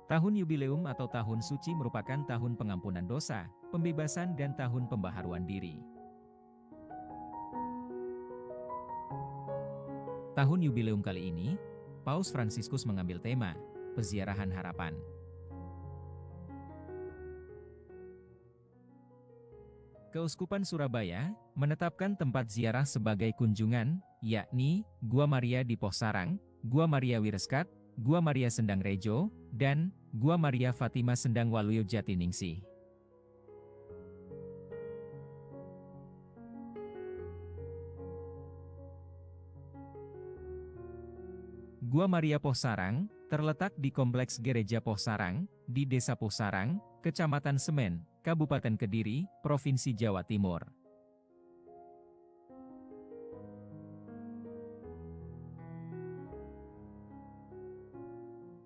Tahun Yubileum atau Tahun Suci merupakan tahun pengampunan dosa, pembebasan dan tahun pembaharuan diri. Tahun Yubileum kali ini, Paus Fransiskus mengambil tema, Peziarahan Harapan. Keuskupan Surabaya menetapkan tempat ziarah sebagai kunjungan, yakni Gua Maria di Pohsarang, Gua Maria Wireskat, Gua Maria Sendang Rejo, dan Gua Maria Fatima Sendang Waluyo Jatiningsih. Gua Maria Pohsarang terletak di Kompleks Gereja Pohsarang, di Desa Pohsarang, Kecamatan Semen, Kabupaten Kediri, Provinsi Jawa Timur.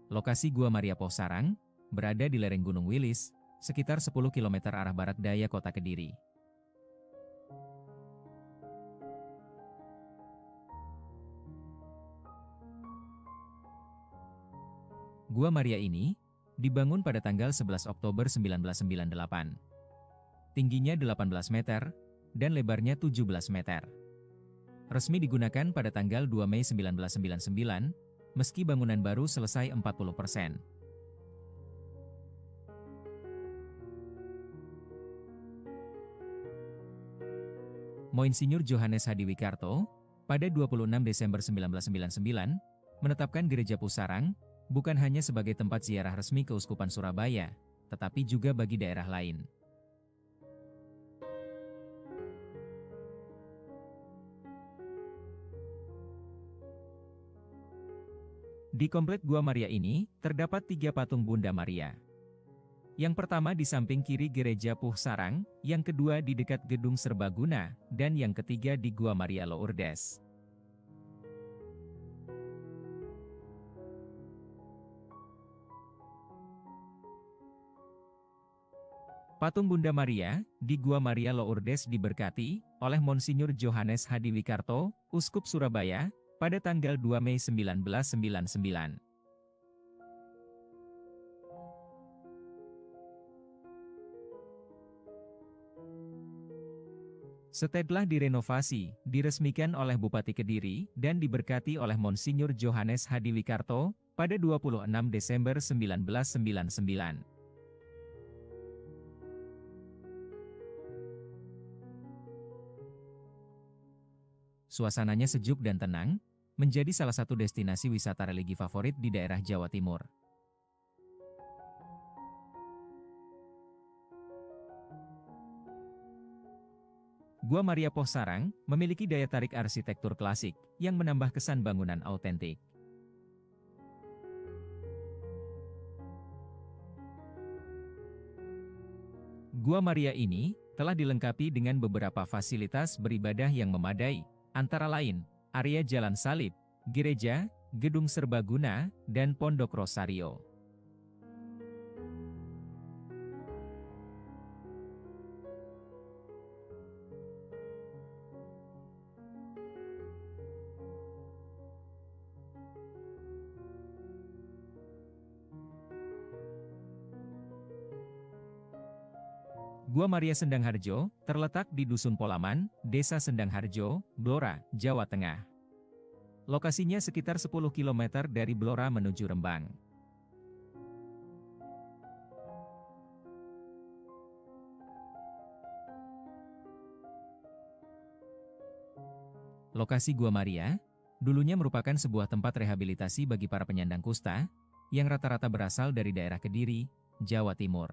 Lokasi Gua Maria Pohsarang berada di lereng Gunung Wilis, sekitar 10 km arah barat daya kota Kediri. Gua Maria ini dibangun pada tanggal 11 Oktober 1998. Tingginya 18 meter dan lebarnya 17 meter. Resmi digunakan pada tanggal 2 Mei 1999, meski bangunan baru selesai 40%. Monsinyur Johannes Hadiwikarto, pada 26 Desember 1999, menetapkan Gereja Pohsarang bukan hanya sebagai tempat ziarah resmi Keuskupan Surabaya, tetapi juga bagi daerah lain. Di komplek Gua Maria ini, terdapat 3 patung Bunda Maria. Yang pertama di samping kiri Gereja Pohsarang, yang kedua di dekat Gedung Serbaguna, dan yang ketiga di Gua Maria Lourdes. Patung Bunda Maria di Gua Maria Lourdes diberkati oleh Monsinyur Johannes Hadiwikarto, Uskup Surabaya, pada tanggal 2 Mei 1999. Setelah direnovasi, diresmikan oleh Bupati Kediri dan diberkati oleh Monsinyur Johannes Hadiwikarto pada 26 Desember 1999. Suasananya sejuk dan tenang, menjadi salah satu destinasi wisata religi favorit di daerah Jawa Timur. Gua Maria Pohsarang memiliki daya tarik arsitektur klasik yang menambah kesan bangunan autentik. Gua Maria ini telah dilengkapi dengan beberapa fasilitas beribadah yang memadai, antara lain area Jalan Salib, gereja, gedung serbaguna, dan pondok Rosario. Gua Maria Sendang Harjo terletak di Dusun Polaman, Desa Sendang Harjo, Blora, Jawa Tengah. Lokasinya sekitar 10 km dari Blora menuju Rembang. Lokasi Gua Maria dulunya merupakan sebuah tempat rehabilitasi bagi para penyandang kusta yang rata-rata berasal dari daerah Kediri, Jawa Timur.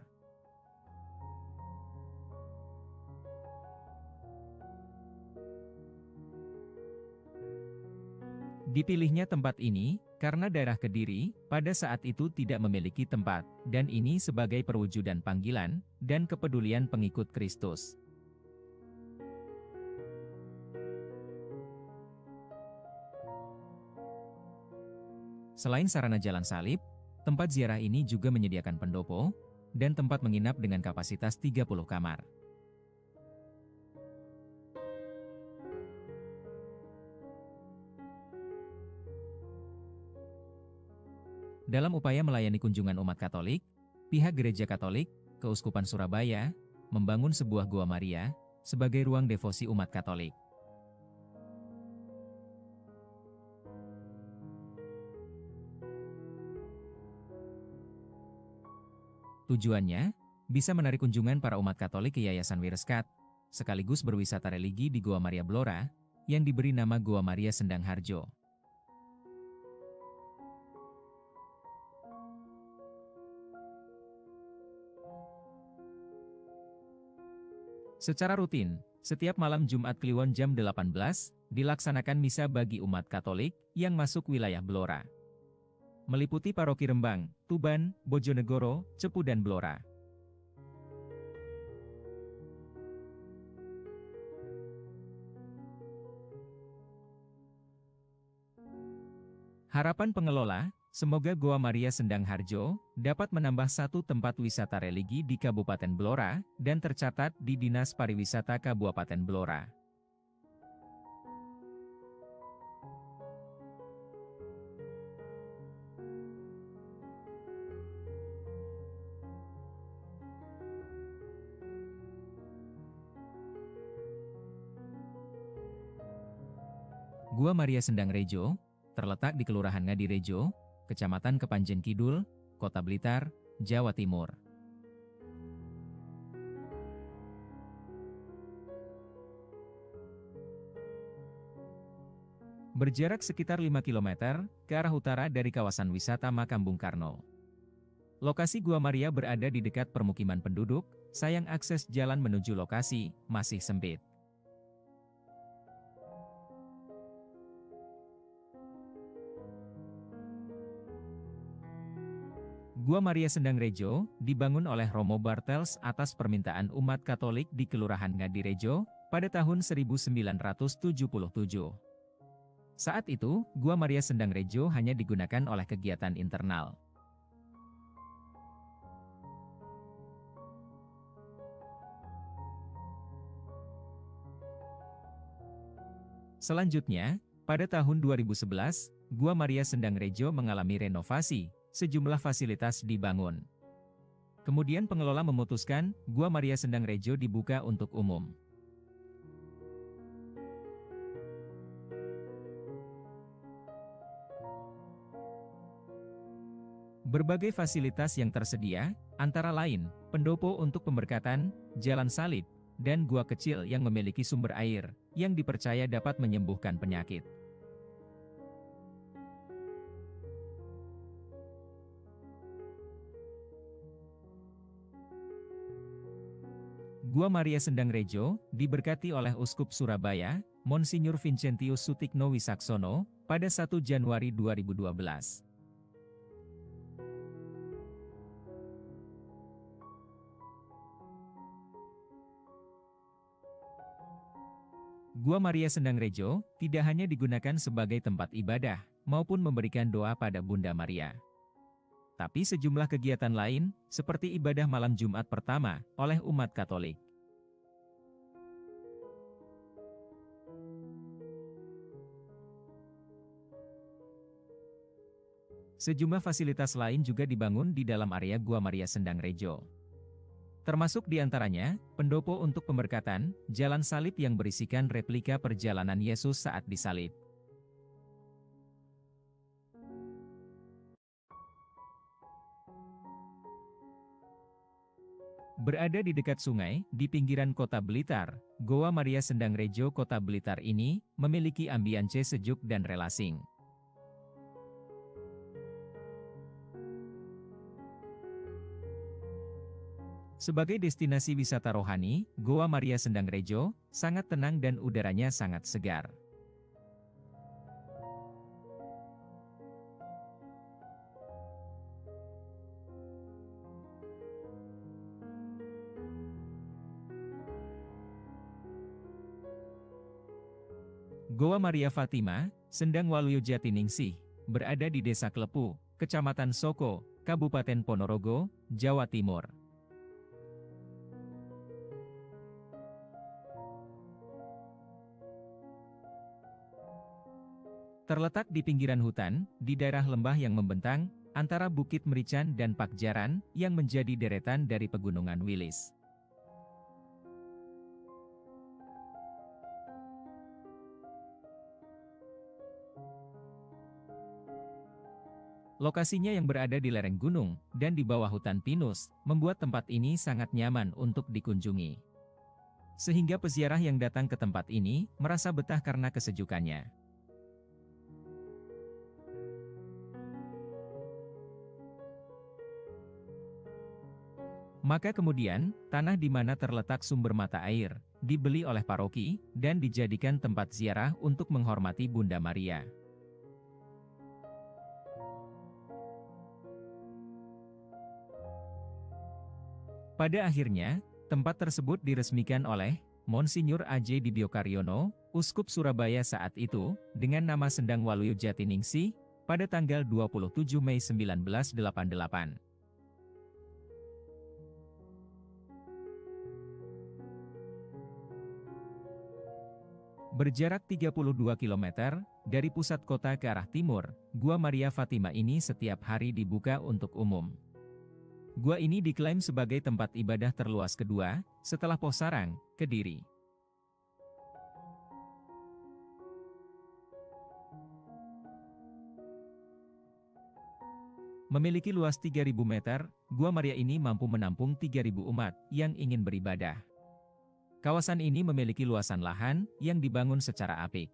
Dipilihnya tempat ini karena daerah Kediri pada saat itu tidak memiliki tempat, dan ini sebagai perwujudan panggilan dan kepedulian pengikut Kristus. Selain sarana jalan salib, tempat ziarah ini juga menyediakan pendopo dan tempat menginap dengan kapasitas 30 kamar. Dalam upaya melayani kunjungan umat Katolik, pihak Gereja Katolik, Keuskupan Surabaya, membangun sebuah Gua Maria sebagai ruang devosi umat Katolik. Tujuannya, bisa menarik kunjungan para umat Katolik ke Yayasan Wireskat, sekaligus berwisata religi di Gua Maria Blora, yang diberi nama Gua Maria Sendang Harjo. Secara rutin, setiap malam Jumat Kliwon jam 18, dilaksanakan misa bagi umat Katolik yang masuk wilayah Blora. Meliputi paroki Rembang, Tuban, Bojonegoro, Cepu dan Blora. Harapan pengelola, semoga Gua Maria Sendang Harjo dapat menambah satu tempat wisata religi di Kabupaten Blora dan tercatat di Dinas Pariwisata Kabupaten Blora. Gua Maria Sendang Rejo terletak di Kelurahan Ngadirejo, Kecamatan Kepanjen Kidul, Kota Blitar, Jawa Timur. Berjarak sekitar 5 km ke arah utara dari kawasan wisata Makam Bung Karno. Lokasi Gua Maria berada di dekat permukiman penduduk, sayang akses jalan menuju lokasi masih sempit. Gua Maria Sendang Rejo dibangun oleh Romo Bartels atas permintaan umat Katolik di Kelurahan Ngadirejo pada tahun 1977. Saat itu, Gua Maria Sendang Rejo hanya digunakan oleh kegiatan internal. Selanjutnya, pada tahun 2011, Gua Maria Sendang Rejo mengalami renovasi, sejumlah fasilitas dibangun. Kemudian pengelola memutuskan, Gua Maria Sendang Rejo dibuka untuk umum. Berbagai fasilitas yang tersedia, antara lain, pendopo untuk pemberkatan, jalan salib, dan gua kecil yang memiliki sumber air, yang dipercaya dapat menyembuhkan penyakit. Gua Maria Sendang Rejo diberkati oleh Uskup Surabaya, Monsinyur Vincentius Sutikno Wisaksono, pada 1 Januari 2012. Gua Maria Sendang Rejo tidak hanya digunakan sebagai tempat ibadah, maupun memberikan doa pada Bunda Maria. Tapi sejumlah kegiatan lain, seperti ibadah malam Jumat pertama, oleh umat Katolik. Sejumlah fasilitas lain juga dibangun di dalam area Gua Maria Sendang Rejo. Termasuk diantaranya, pendopo untuk pemberkatan, jalan salib yang berisikan replika perjalanan Yesus saat disalib. Berada di dekat sungai, di pinggiran kota Blitar, Gua Maria Sendang Rejo Kota Blitar ini, memiliki ambience sejuk dan relaxing. Sebagai destinasi wisata rohani, Gua Maria Sendang Rejo sangat tenang dan udaranya sangat segar. Gua Maria Fatima, Sendang Waluyo Jatiningsih, berada di Desa Klepu, Kecamatan Soko, Kabupaten Ponorogo, Jawa Timur. Terletak di pinggiran hutan, di daerah lembah yang membentang, antara Bukit Merican dan Pakjaran yang menjadi deretan dari Pegunungan Wilis. Lokasinya yang berada di lereng gunung dan di bawah hutan pinus, membuat tempat ini sangat nyaman untuk dikunjungi. Sehingga peziarah yang datang ke tempat ini merasa betah karena kesejukannya. Maka kemudian, tanah di mana terletak sumber mata air, dibeli oleh paroki, dan dijadikan tempat ziarah untuk menghormati Bunda Maria. Pada akhirnya, tempat tersebut diresmikan oleh Monsinyur A.J. Dibyo Karyono, Uskup Surabaya saat itu, dengan nama Sendang Waluyo Jatiningsih, pada tanggal 27 Mei 1988. Berjarak 32 km dari pusat kota ke arah timur, Gua Maria Fatima ini setiap hari dibuka untuk umum. Gua ini diklaim sebagai tempat ibadah terluas kedua, setelah Posarang, Kediri. Memiliki luas 3.000 meter, Gua Maria ini mampu menampung 3.000 umat yang ingin beribadah. Kawasan ini memiliki luasan lahan yang dibangun secara apik.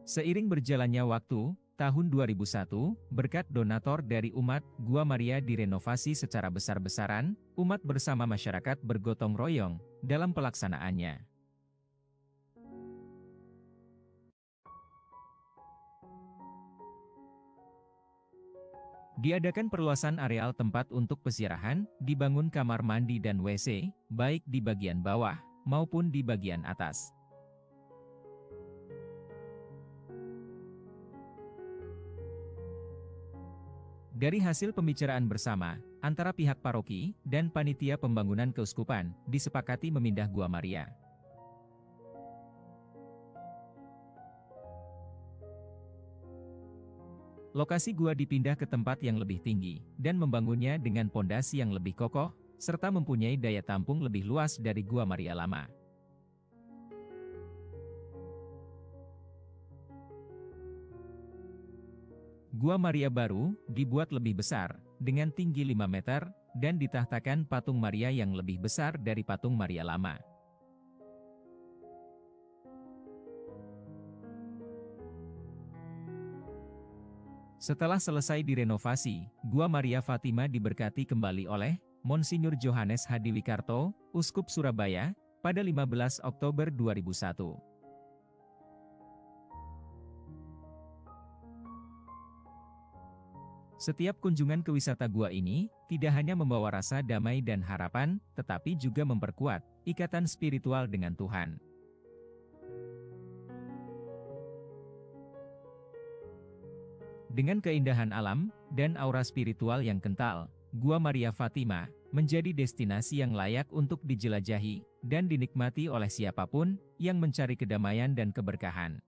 Seiring berjalannya waktu, tahun 2001, berkat donatur dari umat, Gua Maria direnovasi secara besar-besaran, umat bersama masyarakat bergotong royong dalam pelaksanaannya. Diadakan perluasan areal tempat untuk peziarahan, dibangun kamar mandi dan WC, baik di bagian bawah maupun di bagian atas. Dari hasil pembicaraan bersama, antara pihak paroki dan panitia pembangunan keuskupan, disepakati memindah Gua Maria. Lokasi gua dipindah ke tempat yang lebih tinggi, dan membangunnya dengan pondasi yang lebih kokoh, serta mempunyai daya tampung lebih luas dari Gua Maria lama. Gua Maria baru dibuat lebih besar, dengan tinggi 5 meter, dan ditahtakan patung Maria yang lebih besar dari patung Maria lama. Setelah selesai direnovasi, Gua Maria Fatima diberkati kembali oleh Monsinyur Johannes Hadiwikarto, Uskup Surabaya, pada 15 Oktober 2001. Setiap kunjungan ke wisata gua ini, tidak hanya membawa rasa damai dan harapan, tetapi juga memperkuat ikatan spiritual dengan Tuhan. Dengan keindahan alam dan aura spiritual yang kental, Gua Maria Fatima menjadi destinasi yang layak untuk dijelajahi dan dinikmati oleh siapapun yang mencari kedamaian dan keberkahan.